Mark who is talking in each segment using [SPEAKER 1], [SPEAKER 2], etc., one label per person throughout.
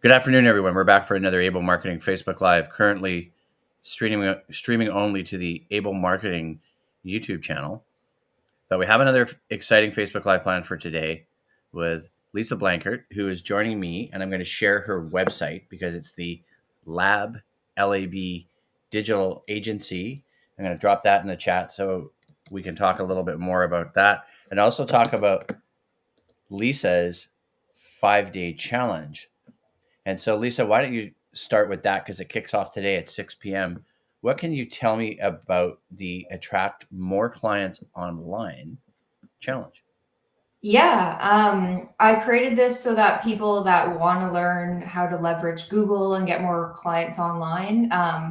[SPEAKER 1] Good afternoon, everyone. We're back for another Abel Marketing Facebook Live, currently streaming only to the Abel Marketing YouTube channel. But we have another exciting Facebook Live planned for today with Leesa Blankert, who is joining me, and I'm going to share her website because it's the LAB Digital Agency. I'm going to drop that in the chat so we can talk a little bit more about that and also talk about Leesa's 5-day challenge. And so, Leesa, why don't you start with that because it kicks off today at 6 p.m. What can you tell me about the Attract More Clients Online challenge?
[SPEAKER 2] Yeah, I created this so that people that want to learn how to leverage Google and get more clients online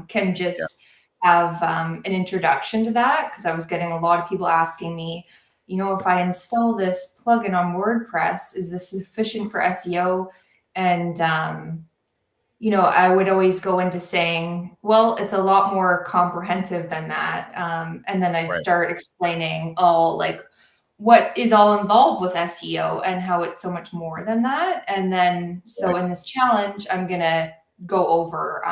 [SPEAKER 2] can
[SPEAKER 1] Yeah.
[SPEAKER 2] just have an introduction to that, because I was getting a lot of people asking me, if I install this plugin on WordPress, is this sufficient for SEO? And I would always go into saying, well, it's a lot more comprehensive than that. And then I'd
[SPEAKER 1] Right.
[SPEAKER 2] start explaining what is all involved with SEO and how it's so much more than that. And then, so
[SPEAKER 1] Right.
[SPEAKER 2] in this challenge, I'm going to go over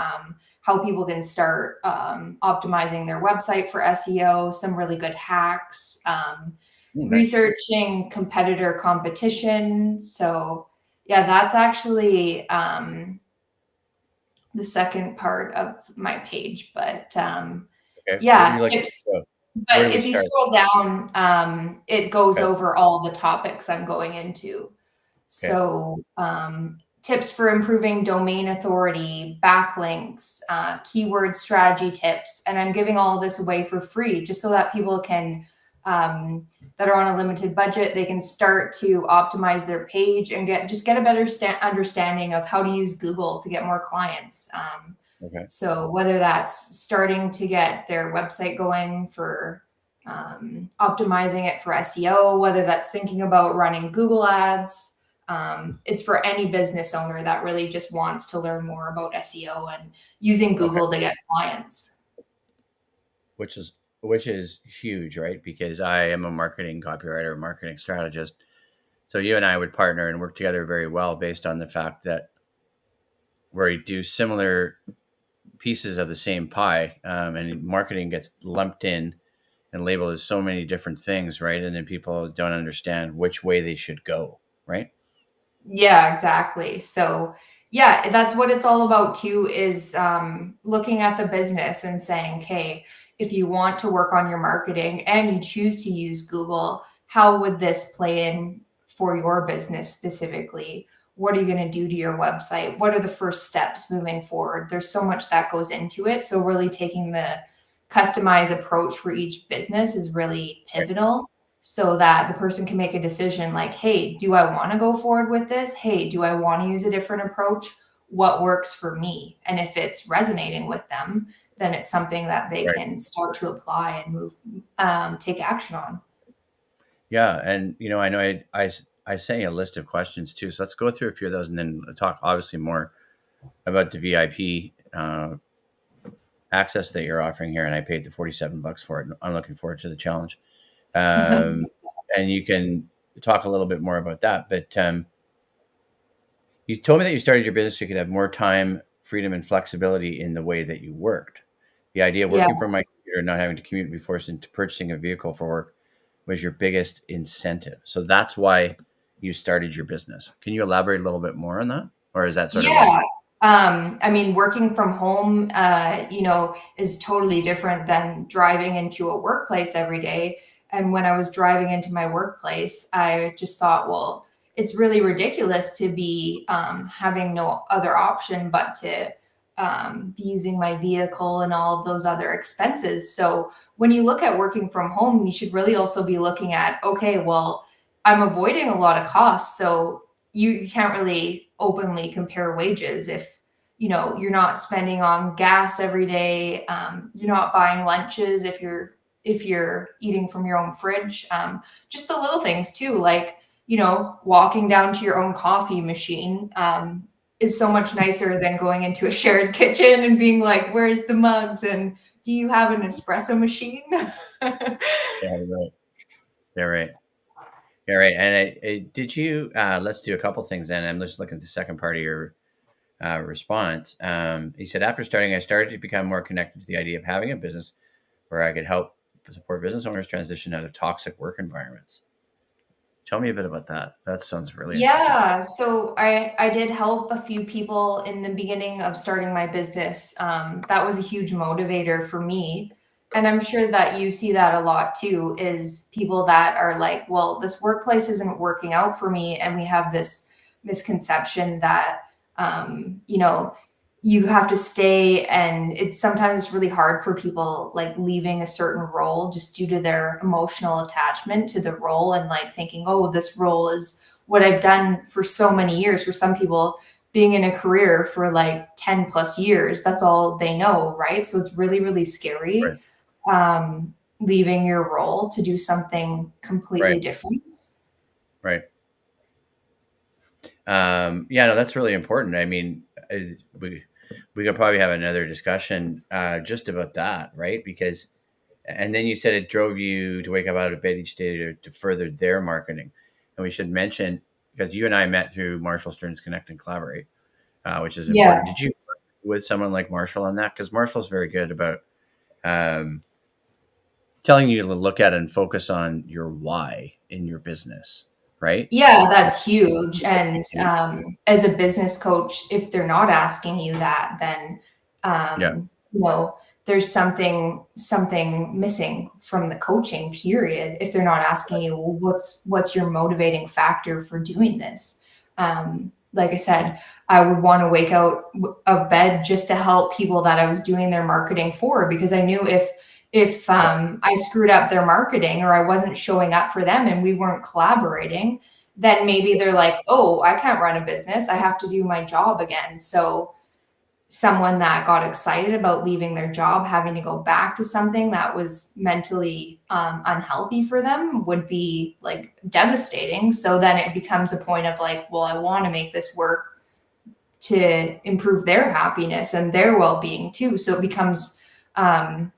[SPEAKER 2] how people can start optimizing their website for SEO, some really good hacks,
[SPEAKER 1] Nice.
[SPEAKER 2] researching competitor competition. So, yeah, that's actually the second part of my page. But
[SPEAKER 1] Okay. Where would
[SPEAKER 2] yeah,
[SPEAKER 1] you like to
[SPEAKER 2] tips.
[SPEAKER 1] go? Where do
[SPEAKER 2] But
[SPEAKER 1] we
[SPEAKER 2] if you
[SPEAKER 1] start?
[SPEAKER 2] scroll down, it goes
[SPEAKER 1] Okay.
[SPEAKER 2] over all the topics I'm going into.
[SPEAKER 1] Okay.
[SPEAKER 2] So tips for improving domain authority, backlinks, keyword strategy tips. And I'm giving all of this away for free just so that people can, that are on a limited budget, they can start to optimize their page and get a better understanding of how to use Google to get more clients.
[SPEAKER 1] Okay.
[SPEAKER 2] So whether that's starting to get their website going for optimizing it for SEO, whether that's thinking about running Google ads, it's for any business owner that really just wants to learn more about SEO and using
[SPEAKER 1] Okay.
[SPEAKER 2] Google to get clients.
[SPEAKER 1] Which is which is huge, right? Because I am a marketing copywriter, marketing strategist. So you and I would partner and work together very well based on the fact that we do similar pieces of the same pie, and marketing gets lumped in and labeled as so many different things, right? And then people don't understand which way they should go, right?
[SPEAKER 2] Yeah, exactly. So yeah, that's what it's all about too, is looking at the business and saying, okay, if you want to work on your marketing and you choose to use Google, how would this play in for your business specifically? What are you going to do to your website? What are the first steps moving forward? There's so much that goes into it. So really taking the customized approach for each business is really
[SPEAKER 1] Right.
[SPEAKER 2] pivotal, so that the person can make a decision like, hey, do I want to go forward with this? Hey, do I want to use a different approach? What works for me? And if it's resonating with them, then it's something that they
[SPEAKER 1] Right.
[SPEAKER 2] can start to apply and take action on.
[SPEAKER 1] Yeah, and I know I sent you a list of questions too, so let's go through a few of those and then talk obviously more about the VIP access that you're offering here. And I paid the $47 for it. I'm looking forward to the challenge, um, and you can talk a little bit more about that. But you told me that you started your business so you could have more time, freedom, and flexibility in the way that you worked. The idea of
[SPEAKER 2] Yeah.
[SPEAKER 1] working from my computer, not having to commute and be forced into purchasing a vehicle for work was your biggest incentive. So that's why you started your business. Can you elaborate a little bit more on that? Or is that sort of like,
[SPEAKER 2] Yeah. I mean, working from home, is totally different than driving into a workplace every day. And when I was driving into my workplace, I just thought, well, it's really ridiculous to be having no other option but to be using my vehicle and all of those other expenses. So when you look at working from home, you should really also be looking at, okay, well, I'm avoiding a lot of costs. So you can't really openly compare wages if you're not spending on gas every day, you're not buying lunches if you're eating from your own fridge, just the little things too, like walking down to your own coffee machine is so much nicer than going into a shared kitchen and being like, where's the mugs and do you have an espresso machine?
[SPEAKER 1] yeah, right. Yeah, right. Yeah, right. And did you, let's do a couple things then. I'm just looking at the second part of your response. He said, after starting, I started to become more connected to the idea of having a business where I could help support business owners transition out of toxic work environments. Tell me a bit about that. That sounds really interesting.
[SPEAKER 2] Yeah, so I did help a few people in the beginning of starting my business. That was a huge motivator for me, and I'm sure that you see that a lot too. Is people that are like, well, this workplace isn't working out for me, and we have this misconception that you know, you have to stay, and it's sometimes really hard for people like leaving a certain role just due to their emotional attachment to the role, and like thinking, oh, this role is what I've done for so many years. For some people, being in a career for like 10 plus years, that's all they know, right? So it's really, really
[SPEAKER 1] Right.
[SPEAKER 2] scary, leaving your role to do something
[SPEAKER 1] Right.
[SPEAKER 2] completely different.
[SPEAKER 1] Right. Yeah, no, that's really important. I mean, we could probably have another discussion just about that, right? Because, and then you said it drove you to wake up out of bed each day to further their marketing. And we should mention, because you and I met through Marshall Stern's Connect and Collaborate, which is
[SPEAKER 2] Yeah.
[SPEAKER 1] important. Did you work with someone like Marshall on that? Because Marshall's very good about um, telling you to look at and focus on your why in your business, right?
[SPEAKER 2] Yeah,
[SPEAKER 1] And
[SPEAKER 2] that's huge. And as a business coach, if they're not asking you that, then
[SPEAKER 1] yeah,
[SPEAKER 2] you know, there's something missing from the coaching period. If they're not asking you, well, what's your motivating factor for doing this? Like I said, I would want to wake out of bed just to help people that I was doing their marketing for, because I knew if
[SPEAKER 1] yeah,
[SPEAKER 2] I screwed up their marketing or I wasn't showing up for them and we weren't collaborating, then maybe they're like, oh, I can't run a business. I have to do my job again. So someone that got excited about leaving their job, having to go back to something that was mentally unhealthy for them would be like devastating. So then it becomes a point of like, well, I want to make this work to improve their happiness and their well-being too. So it becomes um,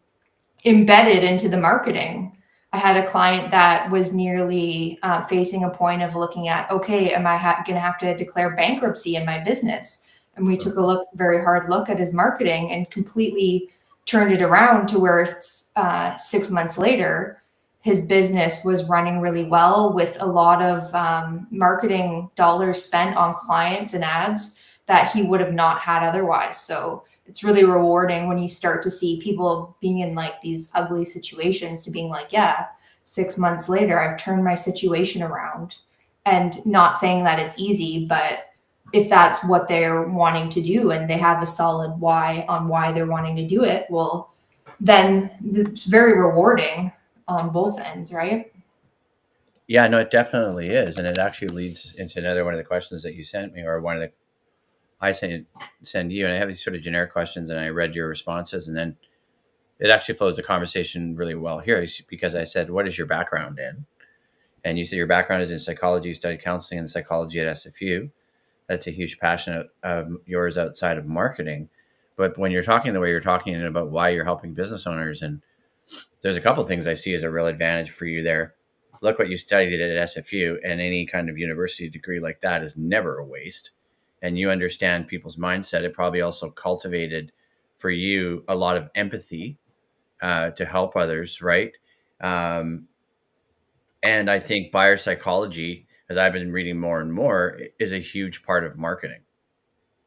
[SPEAKER 2] embedded into the marketing. I had a client that was nearly facing a point of looking at, okay, am I going to have to declare bankruptcy in my business? And we took a very hard look at his marketing and completely turned it around to where 6 months later, his business was running really well with a lot of marketing dollars spent on clients and ads that he would have not had otherwise. So it's really rewarding when you start to see people being in like these ugly situations to being like, yeah, 6 months later, I've turned my situation around. And not saying that it's easy, but if that's what they're wanting to do and they have a solid why on why they're wanting to do it, well, then it's very rewarding on both ends, right?
[SPEAKER 1] yeah. No, it definitely is, and it actually leads into another one of the questions that you sent me, or one of the I send you, and I have these sort of generic questions, and I read your responses, and then it actually flows the conversation really well here because I said, "What is your background in?" And you said your background is in psychology. You studied counseling and psychology at SFU. That's a huge passion of yours outside of marketing. But when you're talking the way you're talking about why you're helping business owners, and there's a couple of things I see as a real advantage for you there. Look what you studied at SFU, and any kind of university degree like that is never a waste. And you understand people's mindset. It probably also cultivated for you a lot of empathy to help others, right? Um, and I think buyer psychology, as I've been reading more and more, is a huge part of marketing.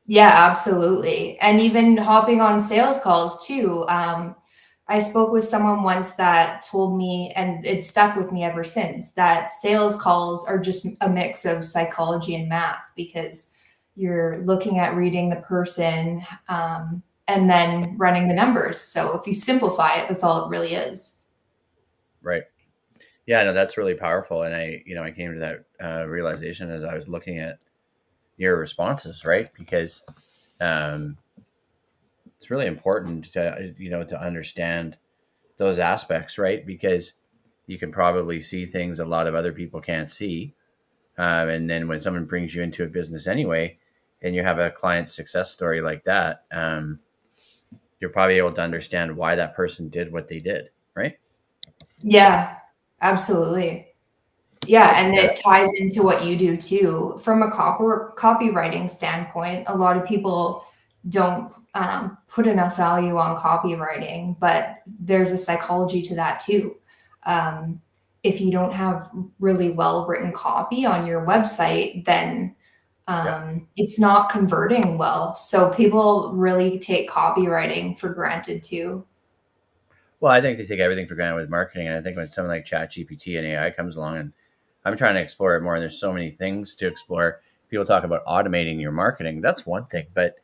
[SPEAKER 2] Yeah, absolutely. And even hopping on sales calls too. I spoke with someone once that told me, and it stuck with me ever since, that sales calls are just a mix of psychology and math because you're looking at reading the person and then running the numbers. So if you simplify it, that's all it really is.
[SPEAKER 1] Right. Yeah, no, that's really powerful. And I came to that realization as I was looking at your responses, right? Because um, it's really important to understand those aspects, right? Because you can probably see things a lot of other people can't see. And then when someone brings you into a business anyway, and you have a client success story like that, you're probably able to understand why that person did what they did, right?
[SPEAKER 2] Yeah, absolutely. Yeah, and
[SPEAKER 1] Yeah.
[SPEAKER 2] it ties into what you do too. From a copywriting standpoint, a lot of people don't put enough value on copywriting, but there's a psychology to that too. Um, if you don't have really well written copy on your website, then
[SPEAKER 1] Yeah.
[SPEAKER 2] it's not converting well. So people really take copywriting for granted too.
[SPEAKER 1] Well, I think they take everything for granted with marketing, and I think when something like ChatGPT and AI comes along, and I'm trying to explore it more, and there's so many things to explore. People talk about automating your marketing. That's one thing, but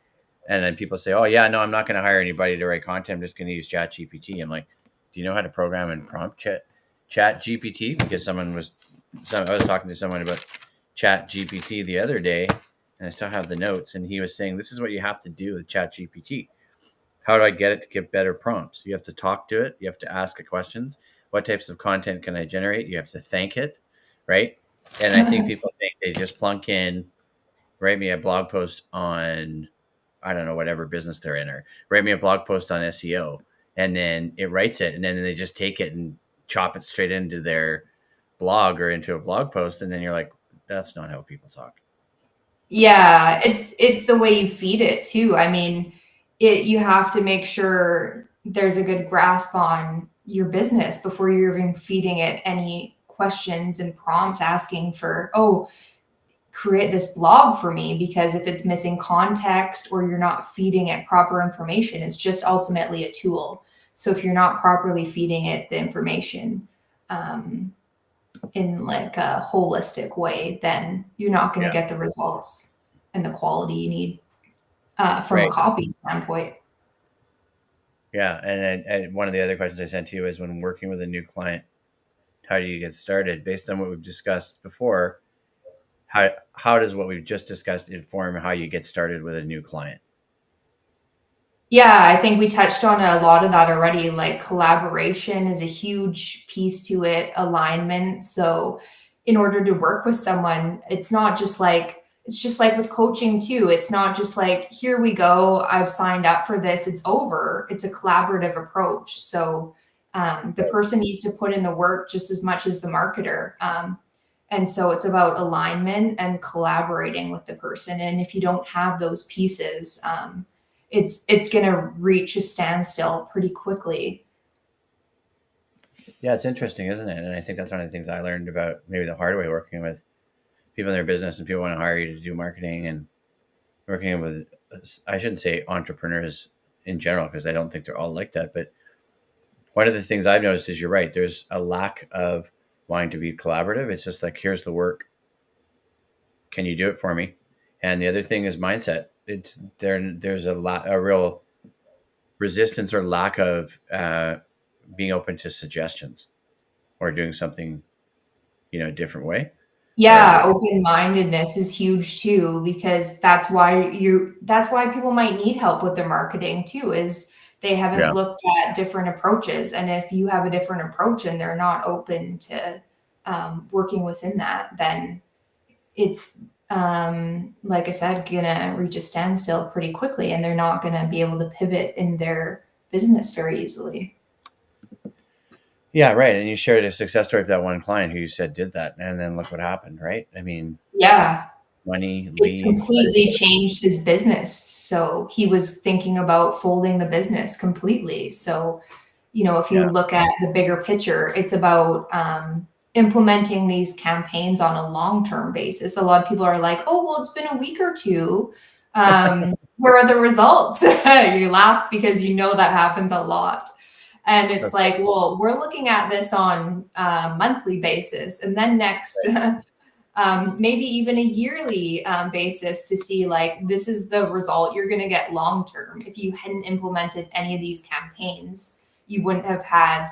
[SPEAKER 1] and then people say, "Oh yeah, no, I'm not going to hire anybody to write content. I'm just going to use ChatGPT." I'm like, "Do you know how to program and prompt ChatGPT?" Because I was talking to someone about ChatGPT the other day, and I still have the notes, and he was saying, "This is what you have to do with ChatGPT. How do I get it to give better prompts? You have to talk to it. You have to ask it questions. What types of content can I generate? You have to thank it, right? And I think people think they just plunk in, write me a blog post on, I don't know, whatever business they're in, or write me a blog post on SEO. And then it writes it. And then they just take it and chop it straight into their blog or into a blog post. And then you're like, that's not how people talk.
[SPEAKER 2] Yeah, it's the way you feed it too. I mean, you have to make sure there's a good grasp on your business before you're even feeding it any questions and prompts asking for, oh, create this blog for me, because if it's missing context or you're not feeding it proper information, it's just ultimately a tool. So if you're not properly feeding it the information, um, in like a holistic way, then you're not going to
[SPEAKER 1] Yeah.
[SPEAKER 2] get the results and the quality you need from a
[SPEAKER 1] Right.
[SPEAKER 2] copy standpoint.
[SPEAKER 1] Yeah. And one of the other questions I sent to you is, when working with a new client, how do you get started? Based on what we've discussed before, how does what we've just discussed inform how you get started with a new client?
[SPEAKER 2] Yeah, I think we touched on a lot of that already. Like collaboration is a huge piece to it, alignment. So, in order to work with someone, it's just like with coaching too. It's not just like, here we go, I've signed up for this, it's over. It's a collaborative approach. So, the person needs to put in the work just as much as the marketer. And so it's about alignment and collaborating with the person. And if you don't have those pieces, it's going to reach a standstill pretty quickly.
[SPEAKER 1] Yeah, it's interesting, isn't it? And I think that's one of the things I learned about maybe the hard way, working with people in their business, and people want to hire you to do marketing, and working with, I shouldn't say entrepreneurs in general, because I don't think they're all like that. But one of the things I've noticed is, you're right, there's a lack of wanting to be collaborative. It's just like, here's the work. Can you do it for me? And the other thing is mindset. It's there. There's a real resistance or lack of being open to suggestions or doing something, a different way.
[SPEAKER 2] Yeah,
[SPEAKER 1] Or
[SPEAKER 2] open-mindedness is huge too, because that's why people might need help with their marketing too, is they haven't
[SPEAKER 1] yeah,
[SPEAKER 2] looked at different approaches. And if you have a different approach and they're not open to working within that, then it's like I said, gonna reach a standstill pretty quickly, and they're not gonna be able to pivot in their business very easily.
[SPEAKER 1] yeah, right. And you shared a success story of that one client who you said did that, and then look what happened, right? I mean,
[SPEAKER 2] Yeah,
[SPEAKER 1] money,
[SPEAKER 2] it
[SPEAKER 1] leads.
[SPEAKER 2] completely changed his business. So he was thinking about folding the business completely. So, if
[SPEAKER 1] Yeah,
[SPEAKER 2] you look at the bigger picture, it's about implementing these campaigns on a long-term basis. A lot of people are like, oh, well, it's been a week or two. Where are the results? You laugh because you know that happens a lot. And it's
[SPEAKER 1] that's so
[SPEAKER 2] like, well, we're looking at this on a monthly basis. And then next,
[SPEAKER 1] right.
[SPEAKER 2] maybe even a yearly basis, to see like, this is the result you're going to get long term. If you hadn't implemented any of these campaigns, you wouldn't have had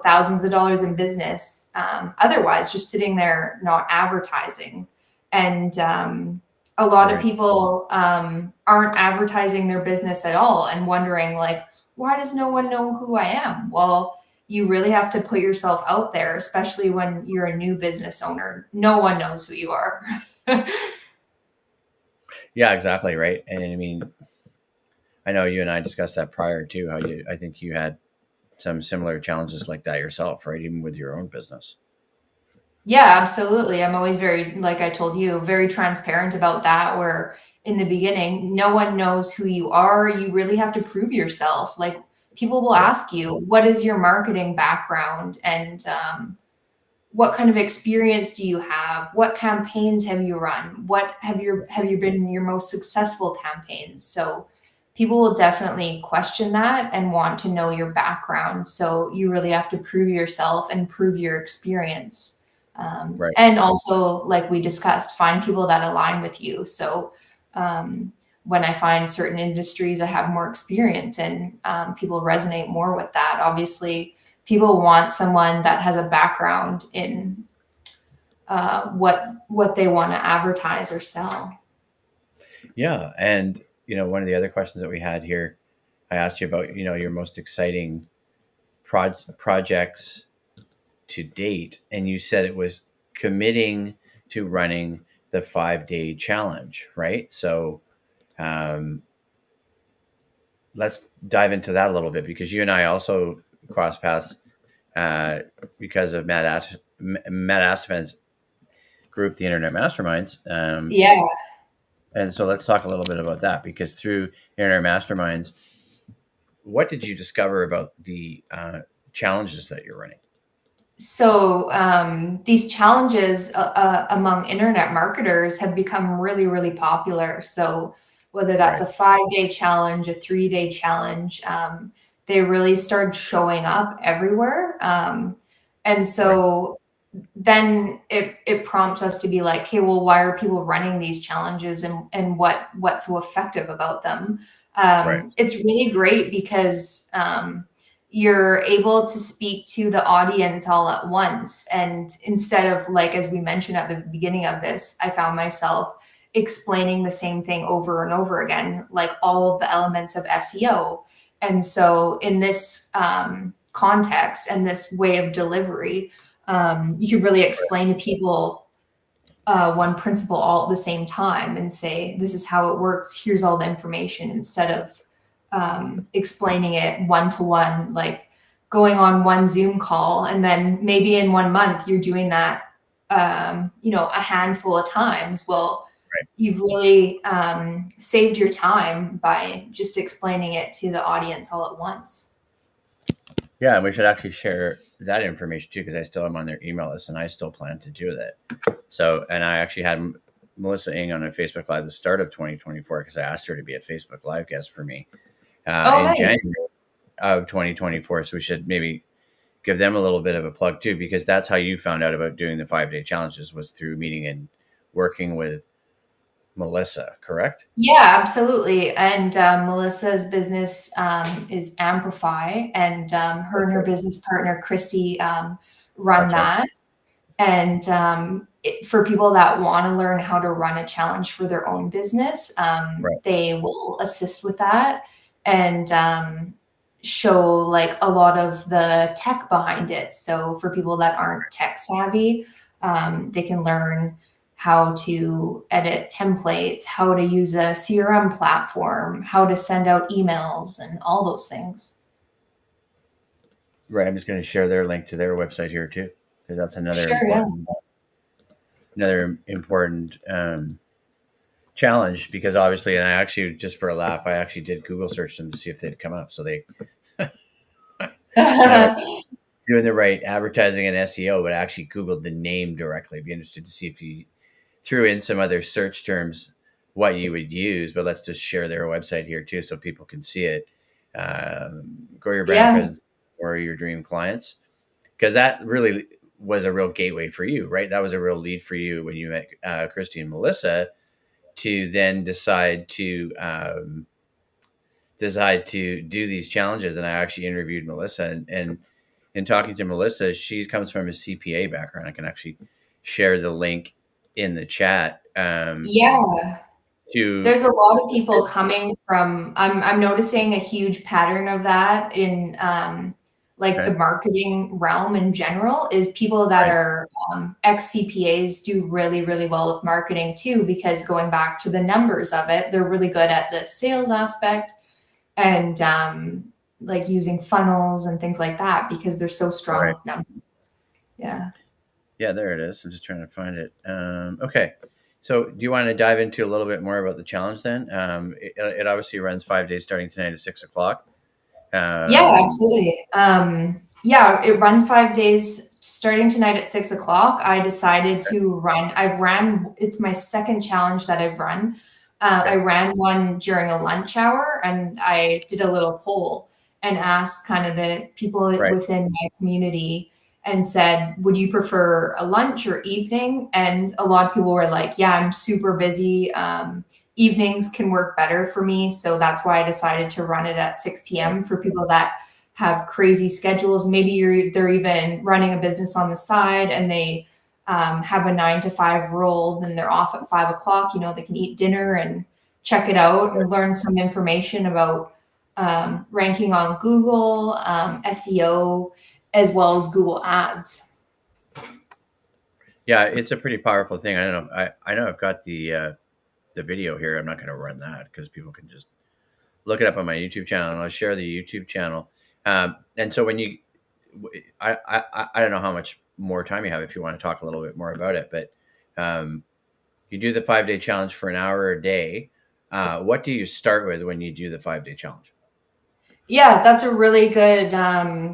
[SPEAKER 2] thousands of dollars in business otherwise, just sitting there not advertising. And a lot of
[SPEAKER 1] Right.
[SPEAKER 2] people aren't advertising their business at all, and wondering like, why does no one know who I am? Well, you really have to put yourself out there, especially when you're a new business owner. No one knows who you are.
[SPEAKER 1] Yeah, exactly. Right. And I mean, I know you and I discussed that prior too. I think you had some similar challenges like that yourself, right? Even with your own business.
[SPEAKER 2] Yeah, absolutely. I'm always very, like I told you, very transparent about that. Where in the beginning, no one knows who you are. You really have to prove yourself. Like people will
[SPEAKER 1] Right.
[SPEAKER 2] ask you, what is your marketing background? And what kind of experience do you have? What campaigns have you run? What have you been in your most successful campaigns? So people will definitely question that and want to know your background. So you really have to prove yourself and prove your experience.
[SPEAKER 1] Right.
[SPEAKER 2] And also, like we discussed, find people that align with you. So when I find certain industries I have more experience in, people resonate more with that. Obviously, people want someone that has a background in what they want to advertise or sell.
[SPEAKER 1] Yeah. And, one of the other questions that we had here, I asked you about, your most exciting projects to date, and you said it was committing to running the 5-day challenge, right? So um, let's dive into that a little bit, because you and I also cross paths uh, because of Matt Astafen's group, the Internet Masterminds.
[SPEAKER 2] Yeah.
[SPEAKER 1] And so let's talk a little bit about that, because through Internet Masterminds, what did you discover about the challenges that you're running?
[SPEAKER 2] So these challenges among internet marketers have become really, really popular. So whether that's
[SPEAKER 1] Right,
[SPEAKER 2] a 5-day challenge, a 3-day challenge, they really started showing up everywhere. And
[SPEAKER 1] right,
[SPEAKER 2] so then it prompts us to be like, okay, well, why are people running these challenges, and what's so effective about them?
[SPEAKER 1] right,
[SPEAKER 2] It's really great because you're able to speak to the audience all at once. And instead of, like, as we mentioned at the beginning of this, I found myself explaining the same thing over and over again, like all of the elements of SEO. And so in this context and this way of delivery, you could really explain to people one principle all at the same time and say, this is how it works. Here's all the information, instead of explaining it one to one, like going on one Zoom call. And then maybe in 1 month, you're doing that, a handful of times. Well,
[SPEAKER 1] right.
[SPEAKER 2] you've really saved your time by just explaining it to the audience all at once.
[SPEAKER 1] Yeah, and we should actually share that information too, because I still am on their email list and I still plan to do that. So, and I actually had Melissa Ng on a Facebook Live at the start of 2024, because I asked her to be a Facebook Live guest for me
[SPEAKER 2] Oh,
[SPEAKER 1] in
[SPEAKER 2] nice.
[SPEAKER 1] January of 2024. So we should maybe give them a little bit of a plug too, because that's how you found out about doing the 5-day challenges, was through meeting and working with Melissa, correct?
[SPEAKER 2] Yeah, absolutely. And Melissa's business is Amplify, and her and
[SPEAKER 1] That's
[SPEAKER 2] her
[SPEAKER 1] right.
[SPEAKER 2] business partner, Christy, run
[SPEAKER 1] That's right.
[SPEAKER 2] that. And for people that want to learn how to run a challenge for their own business,
[SPEAKER 1] Right.
[SPEAKER 2] they will assist with that and show like a lot of the tech behind it. So for people that aren't tech savvy, they can learn how to edit templates, how to use a CRM platform, how to send out emails, and all those things.
[SPEAKER 1] Right. I'm just going to share their link to their website here too, because that's
[SPEAKER 2] Sure, yeah.
[SPEAKER 1] another important challenge. Because obviously, and I actually, just for a laugh, I actually did Google search them to see if they'd come up. So they, you know, doing the right advertising and SEO, but I actually Googled the name directly. I'd be interested to see if you threw in some other search terms, what you would use. But let's just share their website here too, so people can see it. Grow your brand
[SPEAKER 2] Yeah.
[SPEAKER 1] presence or your dream clients, because that really was a real gateway for you, right? That was a real lead for you when you met Christy and Melissa, to then decide to do these challenges. And I actually interviewed Melissa, and in talking to Melissa, she comes from a CPA background. I can actually share the link in the chat
[SPEAKER 2] Yeah.
[SPEAKER 1] to
[SPEAKER 2] There's a lot of people coming from, I'm noticing a huge pattern of that in like the
[SPEAKER 1] okay,
[SPEAKER 2] marketing realm in general, is people that
[SPEAKER 1] right,
[SPEAKER 2] are ex CPAs do really, really well with marketing too, because going back to the numbers of it, they're really good at the sales aspect and like using funnels and things like that because they're so strong
[SPEAKER 1] right.
[SPEAKER 2] with numbers. Yeah.
[SPEAKER 1] Yeah, there it is. I'm just trying to find it. Okay. So, do you want to dive into a little bit more about the challenge then? It obviously runs 5 days starting tonight at 6 o'clock.
[SPEAKER 2] Yeah,
[SPEAKER 1] Um,
[SPEAKER 2] absolutely. Yeah, it runs 5 days starting tonight at 6 o'clock. I decided to run. It's my second challenge that I've run. I
[SPEAKER 1] okay.
[SPEAKER 2] ran one during a lunch hour and I did a little poll and asked kind of the people
[SPEAKER 1] Right.
[SPEAKER 2] within my community and said, would you prefer a lunch or evening? And a lot of people were like, yeah, I'm super busy. Evenings can work better for me. So that's why I decided to run it at 6
[SPEAKER 1] Right.
[SPEAKER 2] p.m. for people that have crazy schedules. Maybe they're even running a business on the side and they have a 9 to 5 role, then they're off at 5 o'clock. They can eat dinner and check it out and learn some information about ranking on Google, SEO, as well as Google Ads.
[SPEAKER 1] Yeah, it's a pretty powerful thing. I don't know. I know I've got the video here. I'm not going to run that because people can just look it up on my YouTube channel, and I'll share the YouTube channel. And so when you, I don't know how much more time you have if you want to talk a little bit more about it, but um, you do the 5 day challenge for an hour a day. What do you start with when you do the 5 day challenge?
[SPEAKER 2] Yeah, that's a really good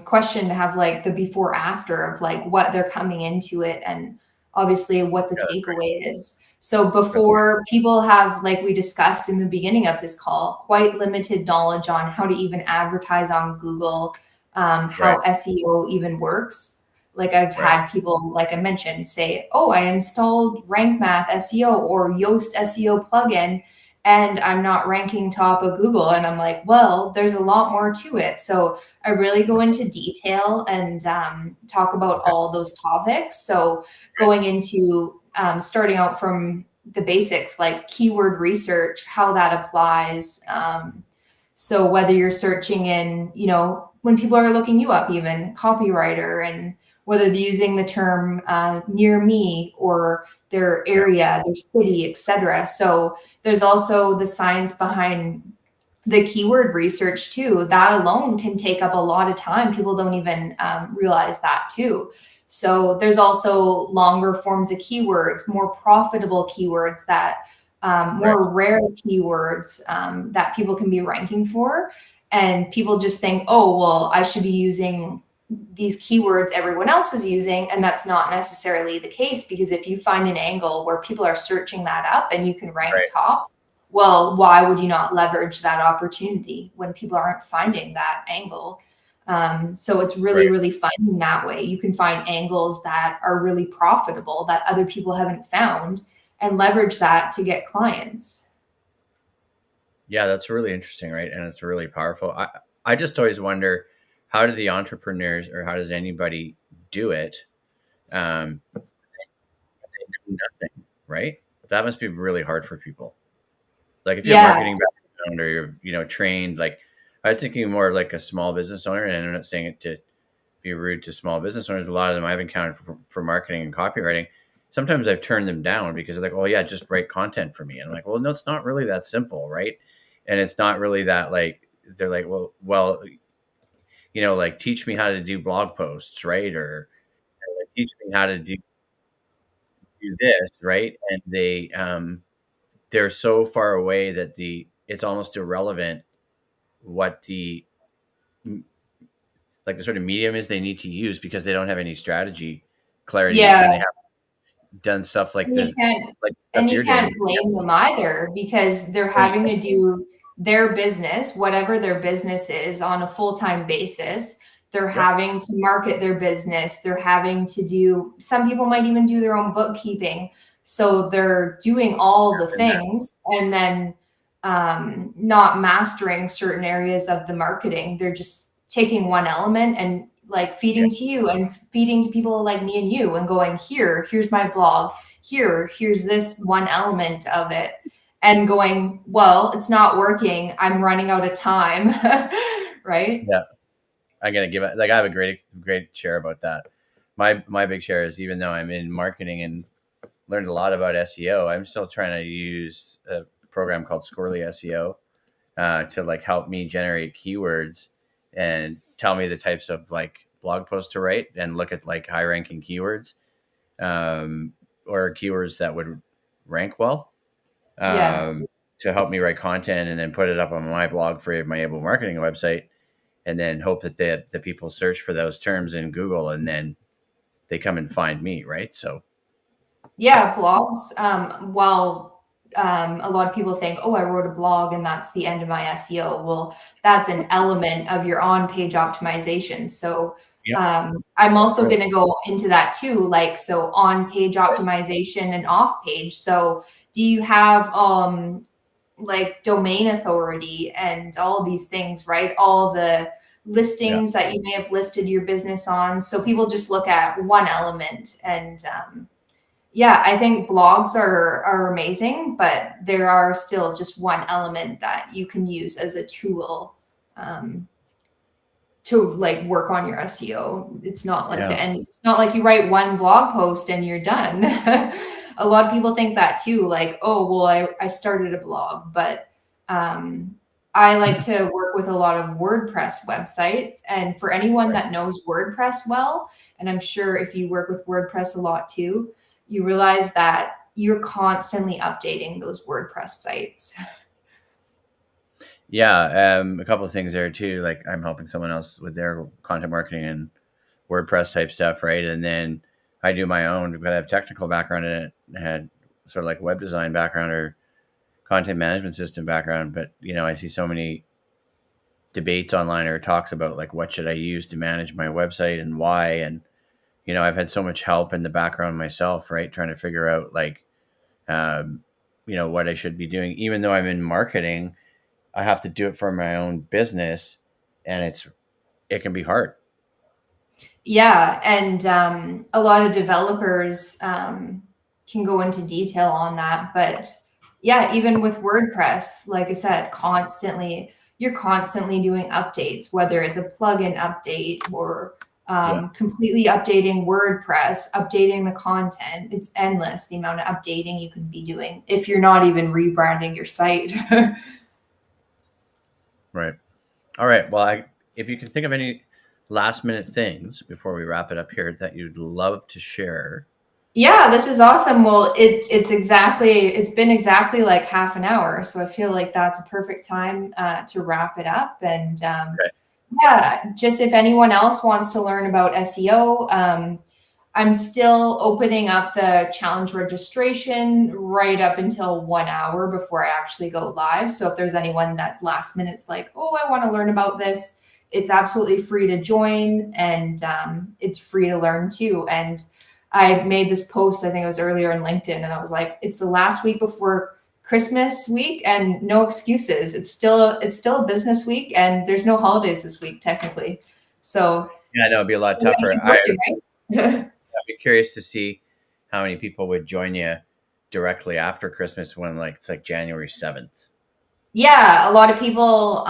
[SPEAKER 2] question to have, like the before after of like what they're coming into it and obviously what the
[SPEAKER 1] Yeah, that's
[SPEAKER 2] takeaway is. So
[SPEAKER 1] great. Okay.
[SPEAKER 2] before, people have, like we discussed in the beginning of this call, quite limited knowledge on how to even advertise on Google,
[SPEAKER 1] Right.
[SPEAKER 2] how SEO even works. Like I've
[SPEAKER 1] Right.
[SPEAKER 2] had people, like I mentioned, say, "Oh, I installed Rank Math SEO or Yoast SEO plugin, and I'm not ranking top of Google." And I'm like, well, there's a lot more to it. So I really go into detail and talk about
[SPEAKER 1] Okay.
[SPEAKER 2] all those topics. So going into starting out from the basics, like keyword research, how that applies. So whether you're searching in, when people are looking you up, even copywriter, and whether they're using the term near me or their
[SPEAKER 1] Yeah.
[SPEAKER 2] area, their city, etc. So there's also the science behind the keyword research too. That alone can take up a lot of time. People don't even realize that too. So there's also longer forms of keywords, more profitable keywords, that
[SPEAKER 1] Right.
[SPEAKER 2] more rare keywords that people can be ranking for. And people just think, oh, well, I should be using these keywords everyone else is using. And that's not necessarily the case, because if you find an angle where people are searching that up and you can rank
[SPEAKER 1] Right.
[SPEAKER 2] top, well, why would you not leverage that opportunity when people aren't finding that angle? So it's really,
[SPEAKER 1] Right.
[SPEAKER 2] really fun in that way. You can find angles that are really profitable that other people haven't found and leverage that to get clients.
[SPEAKER 1] Yeah, that's really interesting, right? And it's really powerful. I just always wonder, how do the entrepreneurs, or how does anybody do it? They do nothing, right? That must be really hard for people. Like if you're a
[SPEAKER 2] Yeah,
[SPEAKER 1] marketing background, or you're, trained, like I was thinking more of like a small business owner, and I'm not saying it to be rude to small business owners. A lot of them I've encountered for marketing and copywriting. Sometimes I've turned them down because they're like, "Oh yeah, just write content for me." And I'm like, "Well, no, it's not really that simple, right?" And it's not really that, like, they're like, "Well, like, teach me how to do blog posts, right?" Or like, teach me how to do this, right? And they're so far away that it's almost irrelevant what the sort of medium is they need to use, because they don't have any strategy clarity,
[SPEAKER 2] yeah.
[SPEAKER 1] and they have done stuff like
[SPEAKER 2] And you
[SPEAKER 1] this,
[SPEAKER 2] can't
[SPEAKER 1] like the stuff
[SPEAKER 2] and you
[SPEAKER 1] you're doing.
[SPEAKER 2] can't blame them either, because they're
[SPEAKER 1] Well, you
[SPEAKER 2] having to do their business, whatever their business is, on a full-time basis. They're
[SPEAKER 1] Yep.
[SPEAKER 2] having to market their business. They're having to do, some people might even do their own bookkeeping. So they're doing all the
[SPEAKER 1] And
[SPEAKER 2] things and then not mastering certain areas of the marketing. They're just taking one element and like
[SPEAKER 1] yeah,
[SPEAKER 2] feeding to you and feeding to people like me and you and going, here's my blog, here's this one element of it, and going, well, it's not working, I'm running out of time. Right?
[SPEAKER 1] yeah. I'm gonna give it, like, I have a great share about that. My big share is, even though I'm in marketing and learned a lot about SEO, I'm still trying to use a program called Scorely SEO to like help me generate keywords and tell me the types of like blog posts to write, and look at like high ranking keywords. um, or keywords that would rank well,
[SPEAKER 2] Yeah.
[SPEAKER 1] um, to help me write content and then put it up on my blog for my Able Marketing website, and then hope that the people search for those terms in Google and then they come and find me, right? So
[SPEAKER 2] Yeah, blogs. A lot of people think, oh, I wrote a blog and that's the end of my SEO. Well, that's an element of your on-page optimization. So
[SPEAKER 1] yeah,
[SPEAKER 2] I'm also
[SPEAKER 1] right,
[SPEAKER 2] going to go into that too, like so on-page optimization and off-page. So do you have like domain authority and all these things, right? All the
[SPEAKER 1] yeah,
[SPEAKER 2] listings that you may have listed your business on. So people just look at one element and yeah, I think blogs are amazing, but there are still just one element that you can use as a tool um, to like work on your SEO. It's not like
[SPEAKER 1] yeah,
[SPEAKER 2] the end. It's not like you write one blog post and you're done. A lot of people think that too, like, oh, well, I started a blog, but um, I like to work with a lot of WordPress websites. And for anyone
[SPEAKER 1] right.
[SPEAKER 2] that knows WordPress well, and I'm sure if you work with WordPress a lot too, you realize that you're constantly updating those WordPress sites.
[SPEAKER 1] Yeah, a couple of things there too. Like I'm helping someone else with their content marketing and WordPress type stuff, right? And then I do my own, but I have technical background in it, had sort of like web design background or content management system background. But I see so many debates online or talks about like what should I use to manage my website and why. And I've had so much help in the background myself, right? Trying to figure out like um, what I should be doing, even though I'm in marketing. I have to do it for my own business, and it can be hard.
[SPEAKER 2] Yeah, and a lot of developers can go into detail on that. But yeah, even with WordPress, like I said, you're constantly doing updates, whether it's a plugin update or
[SPEAKER 1] Yeah,
[SPEAKER 2] completely updating WordPress, updating the content. It's endless the amount of updating you can be doing if you're not even rebranding your site.
[SPEAKER 1] right. All right. Well, if you can think of any last minute things before we wrap it up here that you'd love to share.
[SPEAKER 2] Yeah, this is awesome. Well, it's been exactly like half an hour, so I feel like that's a perfect time to wrap it up. And
[SPEAKER 1] Okay.
[SPEAKER 2] yeah, just if anyone else wants to learn about SEO, I'm still opening up the challenge registration right up until 1 hour before I actually go live. So if there's anyone that last minute's like, oh, I want to learn about this, it's absolutely free to join and it's free to learn too. And I made this post, I think it was earlier on LinkedIn, and I was like, it's the last week before Christmas week and no excuses. It's still a business week and there's no holidays this week technically. So
[SPEAKER 1] Yeah, I know it'd be a lot
[SPEAKER 2] we're gonna
[SPEAKER 1] tougher.
[SPEAKER 2] keep working, right?
[SPEAKER 1] I'd be curious to see how many people would join you directly after Christmas when like it's like January 7th.
[SPEAKER 2] Yeah, a lot of people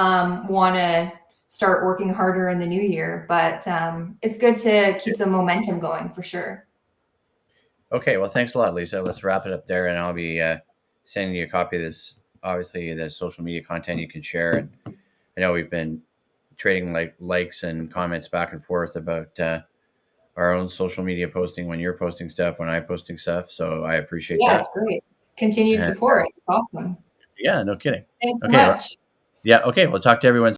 [SPEAKER 2] want to start working harder in the new year, but it's good to keep the momentum going for sure.
[SPEAKER 1] Okay, well, thanks a lot, Lisa. Let's wrap it up there, and I'll be sending you a copy of this. Obviously, the social media content you can share. And I know we've been trading like likes and comments back and forth about our own social media posting when you're posting stuff, when I'm posting stuff. So I appreciate
[SPEAKER 2] Yeah,
[SPEAKER 1] that.
[SPEAKER 2] it's great. Continued
[SPEAKER 1] And
[SPEAKER 2] support. It's awesome.
[SPEAKER 1] yeah, no kidding.
[SPEAKER 2] Thanks so
[SPEAKER 1] Okay, well,
[SPEAKER 2] much.
[SPEAKER 1] yeah, okay. We'll talk to everyone